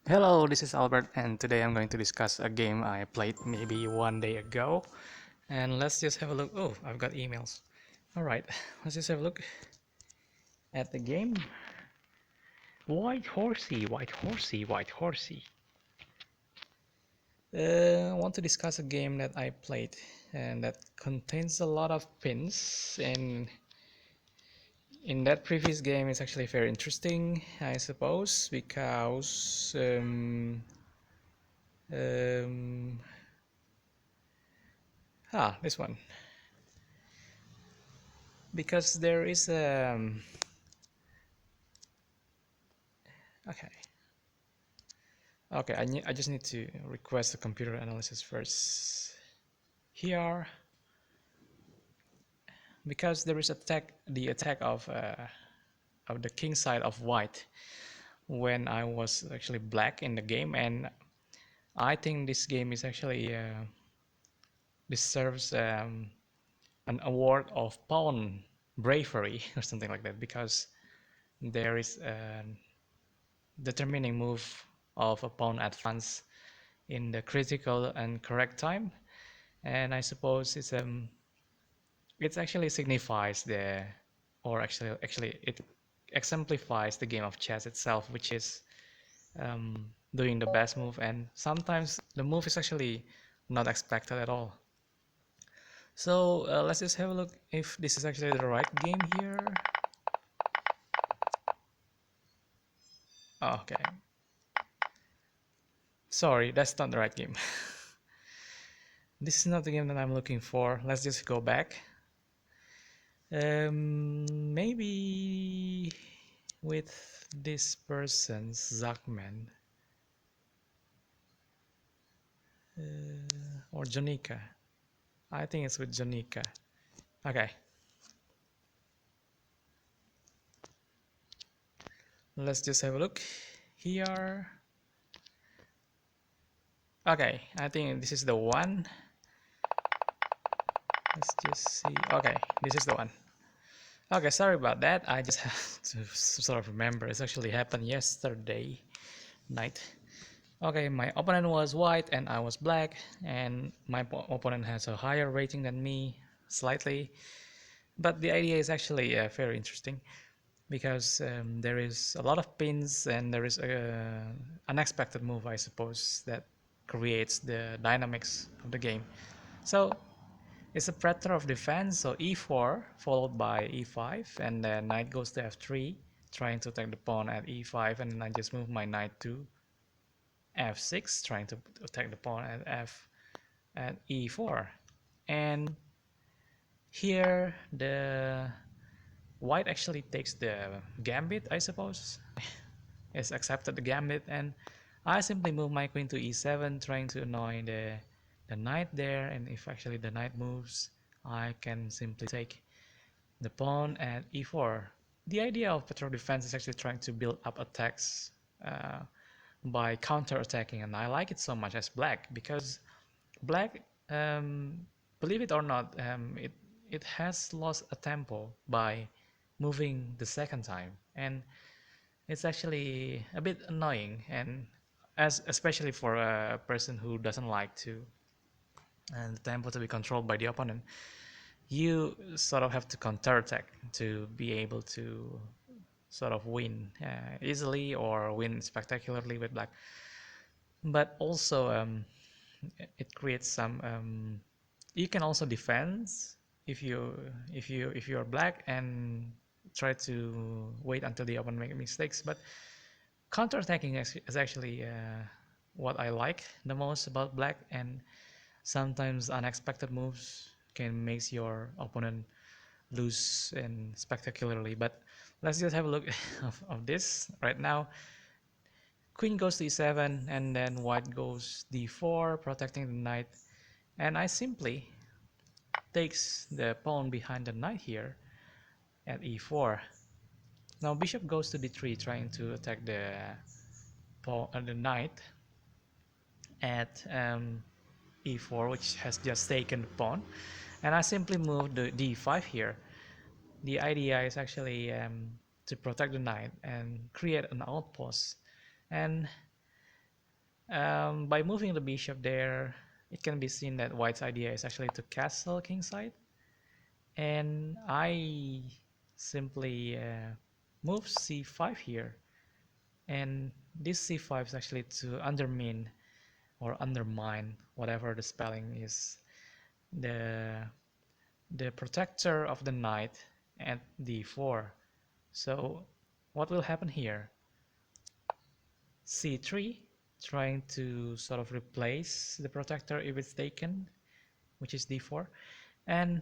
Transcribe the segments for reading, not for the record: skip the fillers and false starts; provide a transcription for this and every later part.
Hello, this is Albert, and today I'm going to discuss a game I played maybe one day ago. And let's just have a look. Oh, I've got emails. Alright, let's just have a look at the game. White horsey, white horsey, white horsey. I want to discuss a game that I played and that contains a lot of pins. And in that previous game, it's actually very interesting, I suppose, because um, this one. Because there is okay. Okay, I just need to request a computer analysis first. Here, because there is the attack of the king side of white when I was actually black in the game, and I think this game is actually deserves an award of pawn bravery or something like that, because there is a determining move of a pawn advance in the critical and correct time, and I suppose it actually signifies or actually it exemplifies the game of chess itself, which is doing the best move, and sometimes the move is actually not expected at all. So let's just have a look if this is actually the right game here. Okay, sorry, that's not the right game. This is not the game that I'm looking for. Let's just go back. Maybe with this person, Zachman, or Jonica. I think it's with Jonica. Okay, let's just have a look here. Okay, I think this is the one. Let's just see. Okay, this is the one. Okay, sorry about that. I just have to sort of remember. It's actually happened yesterday night. Okay, my opponent was white and I was black, and my opponent has a higher rating than me, slightly. But the idea is actually very interesting, because there is a lot of pins and there is a unexpected move, I suppose, that creates the dynamics of the game. So it's a pattern of defense, so e4 followed by e5, and then knight goes to f3, trying to take the pawn at e5, and then I just move my knight to f6, trying to attack the pawn at e4. And here the white actually takes the gambit, I suppose. It's accepted the gambit, and I simply move my queen to e7, trying to annoy the knight there, and if actually the knight moves, I can simply take the pawn at e4. The idea of pattern defense is actually trying to build up attacks by counter-attacking, and I like it so much as black, because black, believe it or not, it has lost a tempo by moving the second time, and it's actually a bit annoying, and especially for a person who doesn't like to and the tempo to be controlled by the opponent, you sort of have to counterattack to be able to sort of win easily or win spectacularly with black. But also it creates some you can also defend if you're black and try to wait until the opponent make mistakes. But counterattacking is actually what I like the most about black, and sometimes unexpected moves can make your opponent lose and spectacularly. But let's just have a look of this right now. Queen goes to e7, and then white goes d4, protecting the knight, and I simply takes the pawn behind the knight here at e4. Now bishop goes to d3, trying to attack the knight at e4, which has just taken the pawn, and I simply move the d5 here. The idea is actually to protect the knight and create an outpost, and By moving the bishop there, it can be seen that white's idea is actually to castle kingside, and I simply move c5 here, and this c5 is actually to undermine or undermine whatever the spelling is, the the protector of the knight at d4. So what will happen here? c3, trying to sort of replace the protector if it's taken, which is d4, and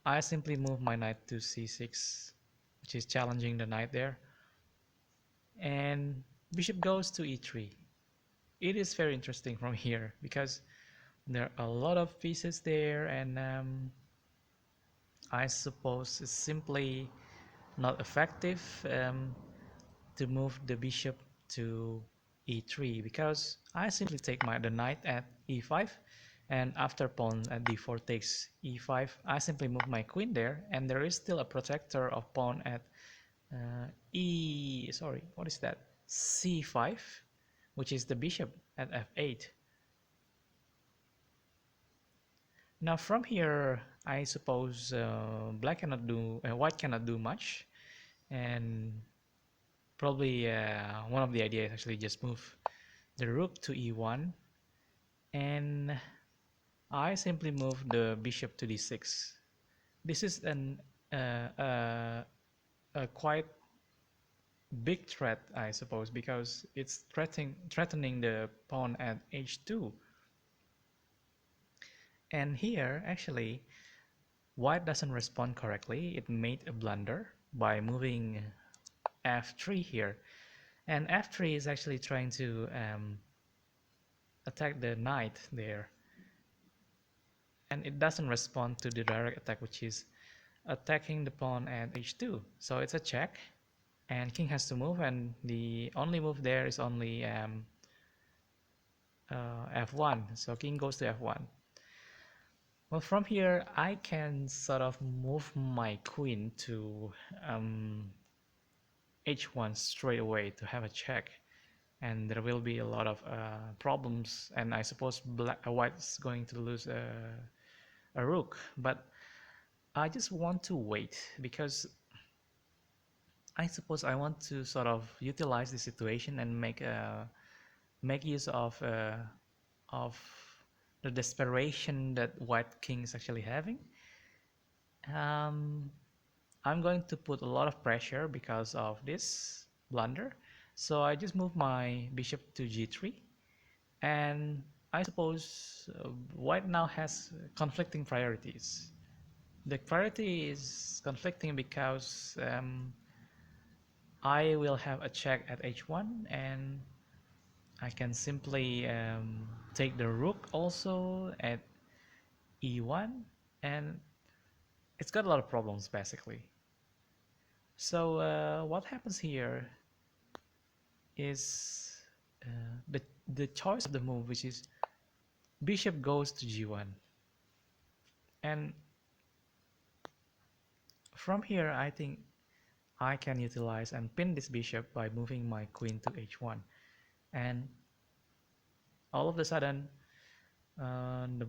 I simply move my knight to c6, which is challenging the knight there, and bishop goes to e3. It is very interesting from here because there are a lot of pieces there, and I suppose it's simply not effective to move the bishop to e3 because I simply take the knight at e5, and after pawn at d4 takes e5, I simply move my queen there, and there is still a protector of pawn at what is that, c5, which is the bishop at f8. Now from here, I suppose white cannot do much, and probably one of the ideas actually just move the rook to e1, and I simply move the bishop to d6. This is a quite big threat, I suppose, because it's threatening the pawn at h2. And here, actually, white doesn't respond correctly. It made a blunder by moving f3 here. And f3 is actually trying to attack the knight there. And it doesn't respond to the direct attack, which is attacking the pawn at h2. So it's a check, and king has to move, and the only move there is only f1. So king goes to f1. Well, from here, I can sort of move my queen to h1 straight away to have a check, and there will be a lot of problems, and I suppose white's going to lose a rook, but I just want to wait because I suppose I want to sort of utilize the situation and make use of the desperation that white king is actually having. Um, I'm going to put a lot of pressure because of this blunder. So I just move my bishop to g3, and I suppose white now has conflicting priorities. The priority is conflicting because I will have a check at h1, and I can simply take the rook also at e1, and it's got a lot of problems basically. So what happens here is the choice of the move, which is bishop goes to g1, and from here I think I can utilize and pin this bishop by moving my queen to h1, and all of a sudden the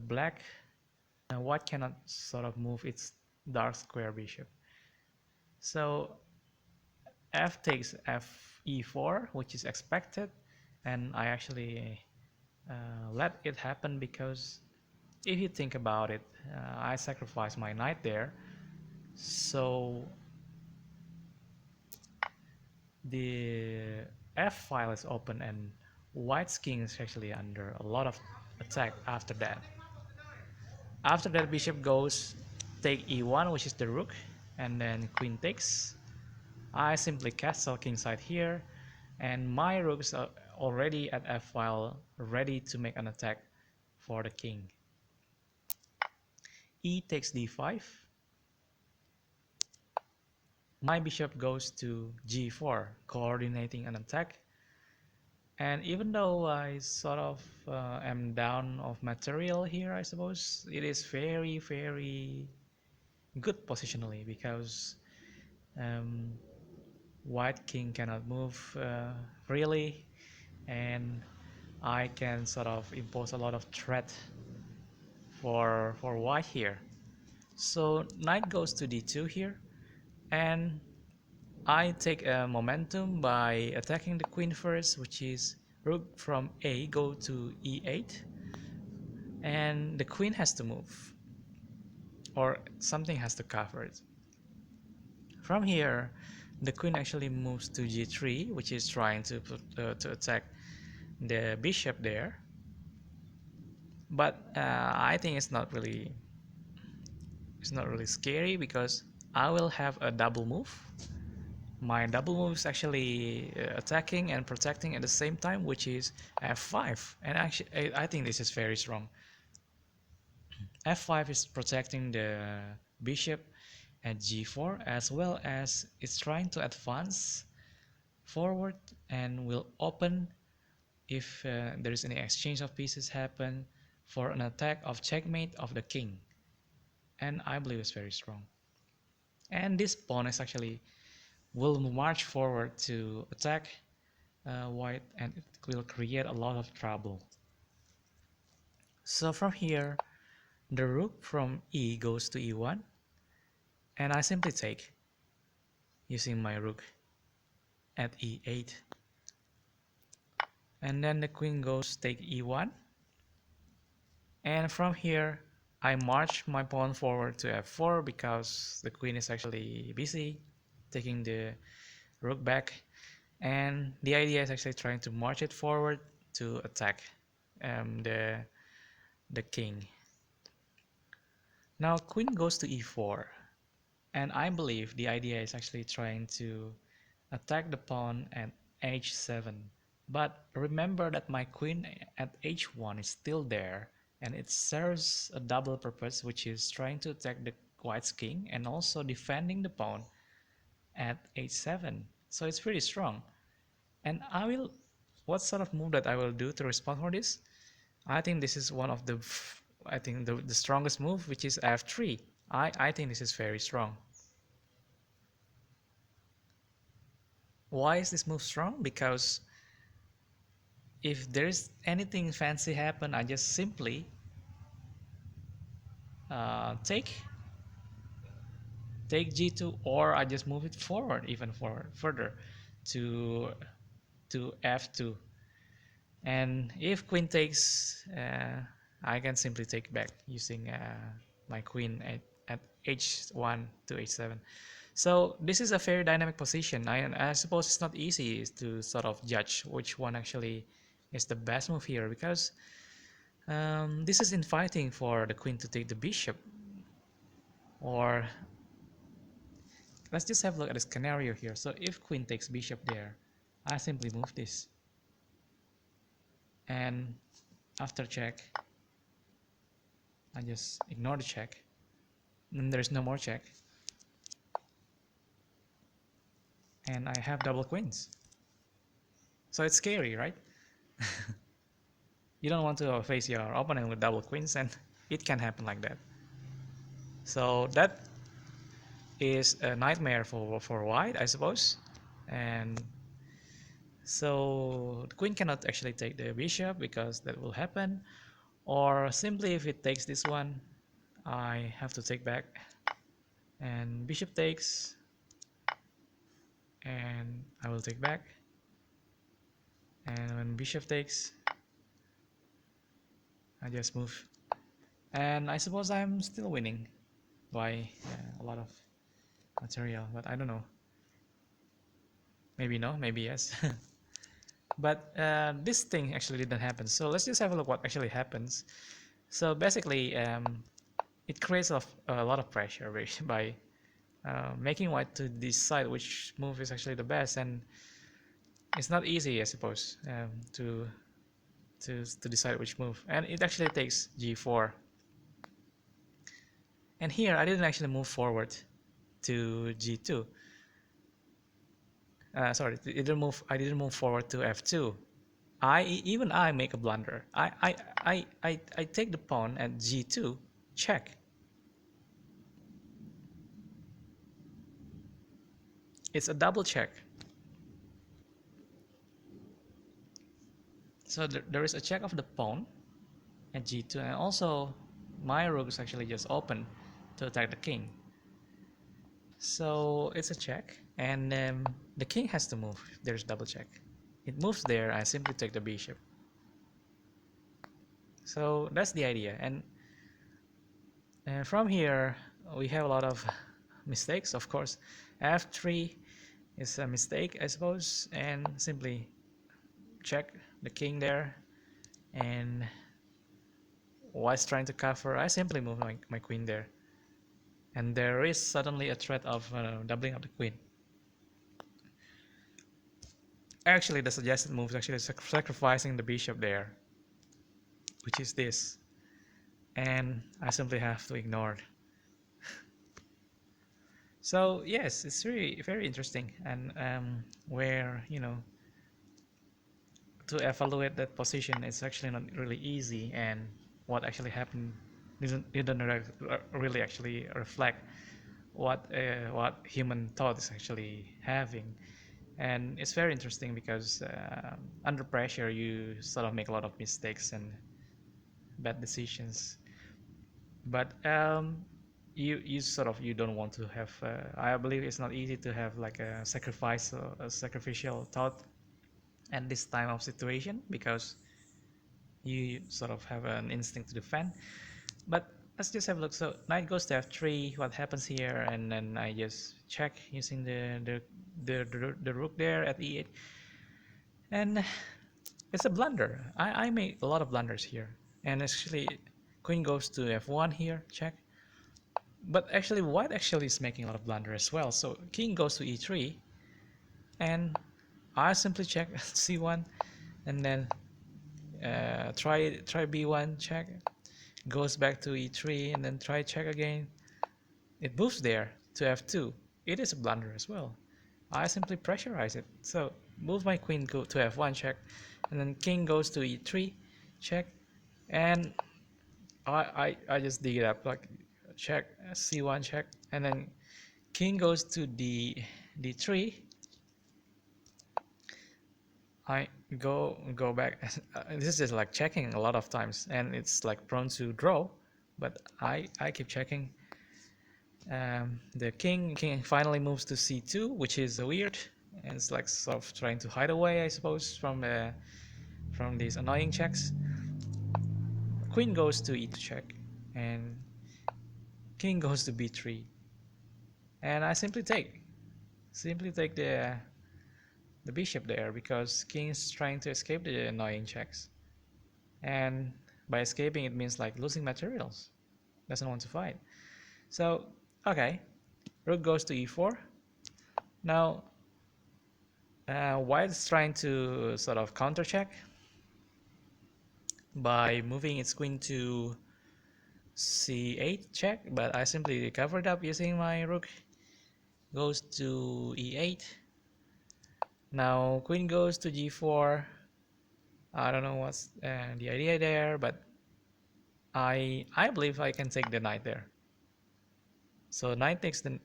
white cannot sort of move its dark square bishop. So f takes f e4, which is expected, and I actually let it happen because if you think about it, I sacrificed my knight there, so the f file is open, and white's king is actually under a lot of attack after that. After that, bishop goes take e1, which is the rook, and then queen takes. I simply castle kingside here, and my rooks are already at f file, ready to make an attack for the king. E takes d5. My bishop goes to g4, coordinating an attack. And even though I sort of am down of material here, I suppose it is very, very good positionally because um, white king cannot move really, and I can sort of impose a lot of threat for white here. So knight goes to d2 here, and I take a momentum by attacking the queen first, which is rook from a go to e8, and the queen has to move, or something has to cover it. From here, the queen actually moves to g3, which is trying to attack the bishop there. But I think it's not really scary because I will have a double move. My double move is actually attacking and protecting at the same time, which is f5. And actually, I think this is very strong. f5 is protecting the bishop at g4, as well as it's trying to advance forward and will open if there is any exchange of pieces happen for an attack of checkmate of the king. And I believe it's very strong. And this pawn is actually will march forward to attack white, and it will create a lot of trouble. So from here, the rook from e goes to e1, and I simply take using my rook at e8. And then the queen goes take e1, and from here I march my pawn forward to f4 because the queen is actually busy taking the rook back, and the idea is actually trying to march it forward to attack the king. Now queen goes to e4, and I believe the idea is actually trying to attack the pawn at h7. But remember that my queen at h1 is still there, and it serves a double purpose, which is trying to attack the white's king and also defending the pawn at h7. So it's pretty strong. And what sort of move that I will do to respond for this? I think this is one of the strongest move, which is f3. I think this is very strong. Why is this move strong? Because if there's anything fancy happen, I just simply take g2, or I just move it forward, even forward further to f2. And if queen takes, I can simply take back using my queen at h1 to h7. So this is a very dynamic position. I suppose it's not easy to sort of judge which one actually is the best move here, because this is inviting for the queen to take the bishop. Or let's just have a look at the scenario here. So if queen takes bishop there, I simply move this, and after check I just ignore the check, and there's no more check, and I have double queens. So it's scary, right? You don't want to face your opponent with double queens, and it can happen like that. So that is a nightmare for white, I suppose. And so the queen cannot actually take the bishop because that will happen. Or simply if it takes this one, I have to take back, and bishop takes, and I will take back, and when bishop takes, I just move, and I suppose I'm still winning by a lot of material, but I don't know. Maybe no, maybe yes. But this thing actually didn't happen. So let's just have a look what actually happens. So basically, it creates a lot of pressure by making white to decide which move is actually the best, and it's not easy, I suppose, to decide which move. And it actually takes g4. And here I didn't actually move forward to g2. Sorry, I didn't move forward to f2. Even I make a blunder. I take the pawn at g2, check. It's a double check. So there is a check of the pawn at g2, and also my rook is actually just open to attack the king. So it's a check, and the king has to move. There's double check. It moves there. I simply take the bishop. So that's the idea, and from here we have a lot of mistakes. Of course, f3 is a mistake, I suppose, and simply check the king there, and whilst trying to cover, I simply move my queen there, and there is suddenly a threat of doubling up the queen. Actually, the suggested move is actually sacrificing the bishop there, which is this, and I simply have to ignore it. So yes, it's really very interesting, and where to evaluate that position is actually not really easy, and what actually happened didn't really actually reflect what human thought is actually having. And it's very interesting because under pressure you sort of make a lot of mistakes and bad decisions, but you sort of you don't want to have I believe it's not easy to have like a sacrificial thought at this time of situation, because you sort of have an instinct to defend. But let's just have a look. So knight goes to f3. What happens here? And then I just check using the rook there at e8, and it's a blunder. I made a lot of blunders here, and actually queen goes to f1 here, check. But actually white actually is making a lot of blunder as well. So king goes to e3, and I simply check c1, and then try b1, check, goes back to e3, and then try check again. It moves there to f2. It is a blunder as well. I simply pressurize it. So move my queen go to f1, check, and then king goes to e3, check, and I just dig it up, like check, c1, check, and then king goes to d3. I go back. This is just like checking a lot of times, and it's like prone to draw, but I keep checking. The king finally moves to c2, which is weird, and it's like sort of trying to hide away, I suppose, from these annoying checks. Queen goes to e2, check, and king goes to b3, and I simply take the bishop there, because king is trying to escape the annoying checks, and by escaping it means like losing materials, doesn't want to fight. So okay, rook goes to e4. Now white is trying to sort of counter check by moving its queen to c8, check, but I simply covered up using my rook goes to e8. Now queen goes to g4. I don't know what's the idea there, but I believe I can take the knight there. So knight takes queen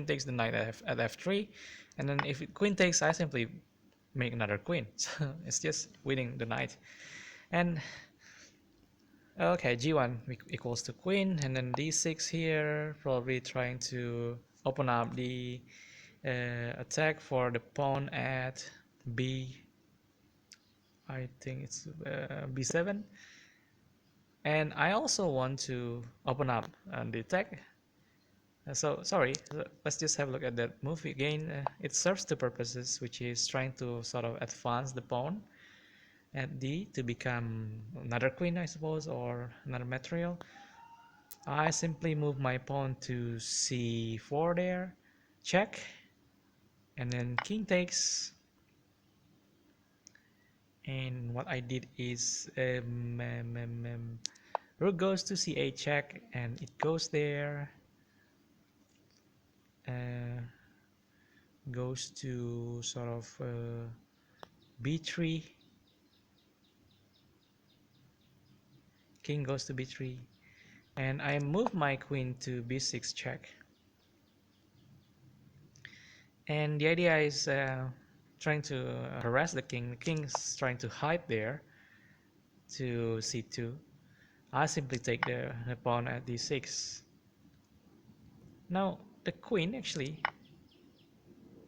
takes the knight at f3, and then if queen takes, I simply make another queen. So it's just winning the knight. And okay, g1 equals to queen, and then d6 here, probably trying to open up the attack for the pawn at b. I think it's b7, and I also want to open up the attack. So sorry, let's just have a look at that move again. It serves two purposes, which is trying to sort of advance the pawn at d to become another queen, I suppose, or another material. I simply move my pawn to c4 there, check, and then king takes. And what I did is rook goes to c8, check, and it goes there. Goes to sort of b3. King goes to b3, and I move my queen to b6, check. And the idea is trying to harass the king. The king's trying to hide there to c2. I simply take the pawn at d6. Now the queen actually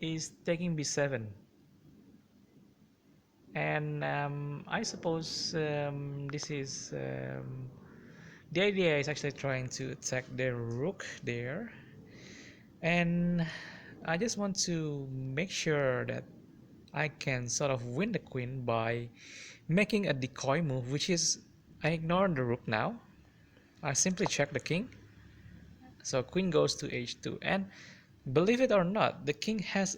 is taking b7, and I suppose this is the idea is actually trying to attack the rook there, and I just want to make sure that I can sort of win the queen by making a decoy move, which is I ignore the rook now. I simply check the king. So queen goes to h2, and believe it or not, the king has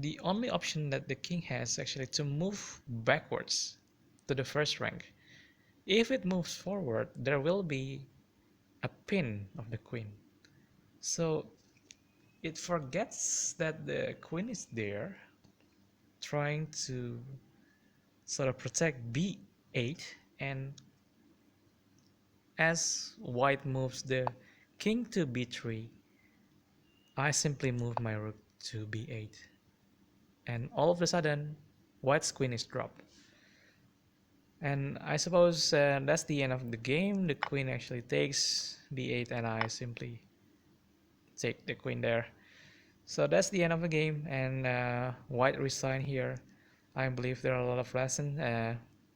the only option that the king has actually to move backwards to the first rank. If it moves forward, there will be a pin of the queen. So it forgets that the queen is there, trying to sort of protect b8, and as white moves the king to b3, I simply move my rook to b8, and all of a sudden white's queen is dropped. And I suppose that's the end of the game. The queen actually takes b8 and I simply take the queen there. So that's the end of the game, and white resigned here. I believe there are a lot of lessons.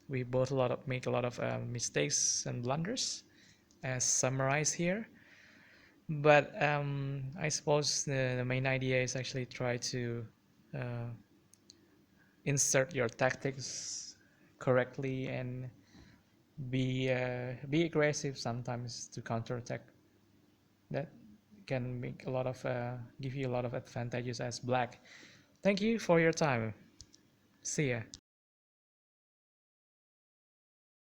We both make a lot of mistakes and blunders as summarized here. But I suppose the main idea is actually try to uh, insert your tactics correctly and be aggressive sometimes to counterattack. That can make a lot of give you a lot of advantages as black. Thank you for your time. See ya.